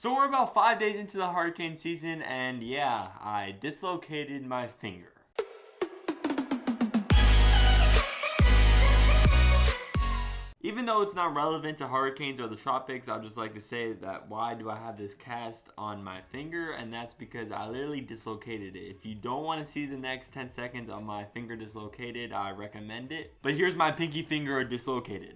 So we're about 5 days into the hurricane season, and yeah, I dislocated my finger. Even though it's not relevant to hurricanes or the tropics, I'd just like to say that why do I have this cast on my finger? And that's because I literally dislocated it. If you don't want to see the next 10 seconds of my finger dislocated, I recommend it. But here's my pinky finger dislocated.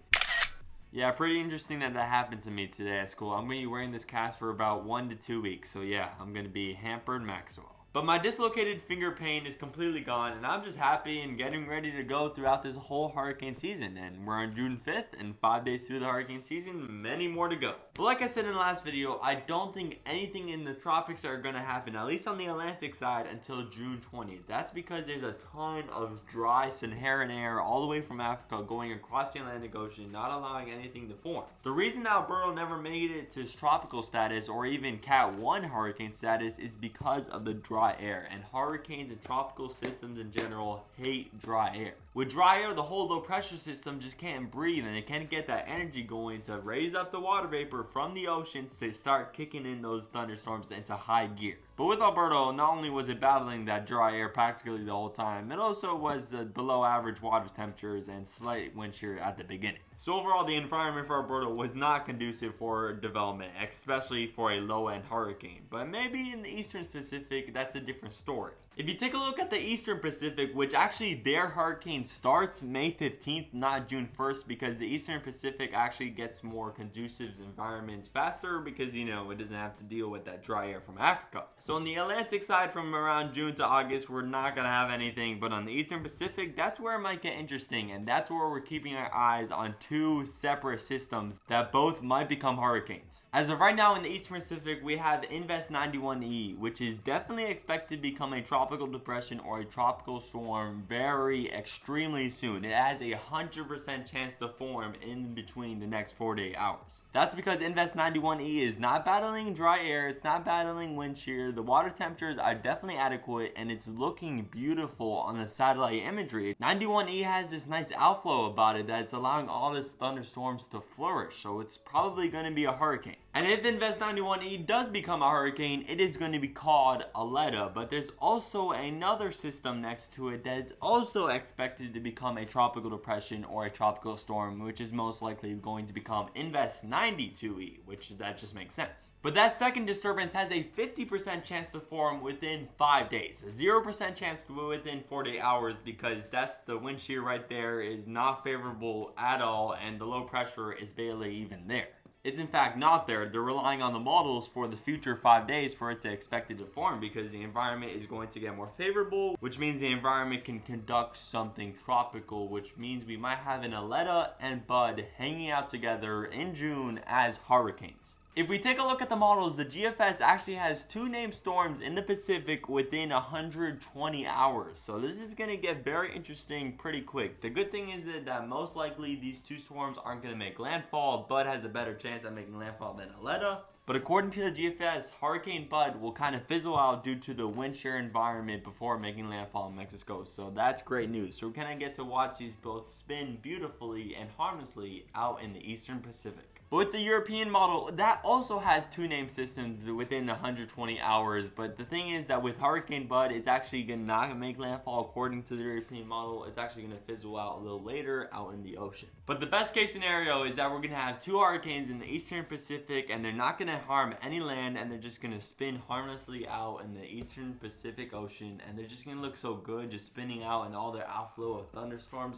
Yeah, pretty interesting that happened to me today at school. I'm going to be wearing this cast for about 1 to 2 weeks. So yeah, I'm going to be hampered Maxwell. But my dislocated finger pain is completely gone, and I'm just happy and getting ready to go throughout this whole hurricane season. And we're on June 5th, and 5 days through the hurricane season, many more to go. But like I said in the last video, I don't think anything in the tropics are going to happen, at least on the Atlantic side, until June 20th. That's because there's a ton of dry Saharan air all the way from Africa going across the Atlantic Ocean, not allowing anything to form. The reason Alberta never made it to tropical status or even Cat 1 hurricane status is because of the dry air, and hurricanes and tropical systems in general hate dry air. With dry air, the whole low pressure system just can't breathe, and it can't get that energy going to raise up the water vapor from the oceans to start kicking in those thunderstorms into high gear. But with Alberta, not only was it battling that dry air practically the whole time, it also was below average water temperatures and slight wind shear at the beginning. So overall, the environment for Alberta was not conducive for development, especially for a low-end hurricane. But maybe in the Eastern Pacific, that's a different story. If you take a look at the Eastern Pacific, which actually their hurricane starts May 15th, not June 1st, because the Eastern Pacific actually gets more conducive environments faster because, you know, it doesn't have to deal with that dry air from Africa. So on the Atlantic side, from around June to August, we're not going to have anything. But on the Eastern Pacific, that's where it might get interesting. And that's where we're keeping our eyes on two separate systems that both might become hurricanes. As of right now in the Eastern Pacific, we have Invest 91E, which is definitely expected to become a tropical depression or a tropical storm very extremely soon. It has a 100% chance to form in between the next 48 hours. That's because Invest 91E is not battling dry air, it's not battling wind shear, the water temperatures are definitely adequate, and it's looking beautiful on the satellite imagery. 91E has this nice outflow about it that's allowing all these thunderstorms to flourish, so it's probably going to be a hurricane. And if Invest 91E does become a hurricane, it is going to be called Aletta, but there's also another system next to it that's also expected to become a tropical depression or a tropical storm, which is most likely going to become Invest 92E, which that just makes sense. But that second disturbance has a 50% chance to form within 5 days, a 0% chance within 48 hours, because that's the wind shear right there is not favorable at all, and the low pressure is barely even there. It's in fact not there. They're relying on the models for the future 5 days for it to expect it to form, because the environment is going to get more favorable, which means the environment can conduct something tropical, which means we might have an Aletta and Bud hanging out together in June as hurricanes. If we take a look at the models, the GFS actually has two named storms in the Pacific within 120 hours. So this is going to get very interesting pretty quick. The good thing is that most likely these two storms aren't going to make landfall. Bud has a better chance at making landfall than Aletta. But according to the GFS, Hurricane Bud will kind of fizzle out due to the wind shear environment before making landfall in Mexico. So that's great news. So we're going to get to watch these both spin beautifully and harmlessly out in the Eastern Pacific. But with the European model, that also has two named systems within 120 hours. But the thing is that with Hurricane Bud, it's actually going to not make landfall according to the European model. It's actually going to fizzle out a little later out in the ocean. But the best case scenario is that we're going to have two hurricanes in the Eastern Pacific, and they're not going to harm any land, and they're just going to spin harmlessly out in the Eastern Pacific Ocean, and they're just going to look so good just spinning out in all their outflow of thunderstorms.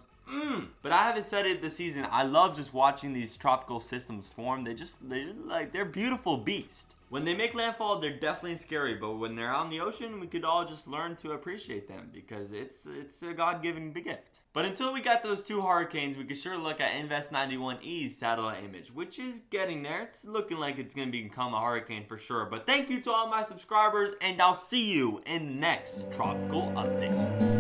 But I haven't said it this season. I love just watching these tropical systems form. They're beautiful beasts. When they make landfall, they're definitely scary, but when they're out in the ocean, we could all just learn to appreciate them because it's a God-given gift. But until we got those two hurricanes, we could sure look at Invest 91E's satellite image, which is getting there. It's looking like it's going to become a hurricane for sure. But thank you to all my subscribers, and I'll see you in the next tropical update.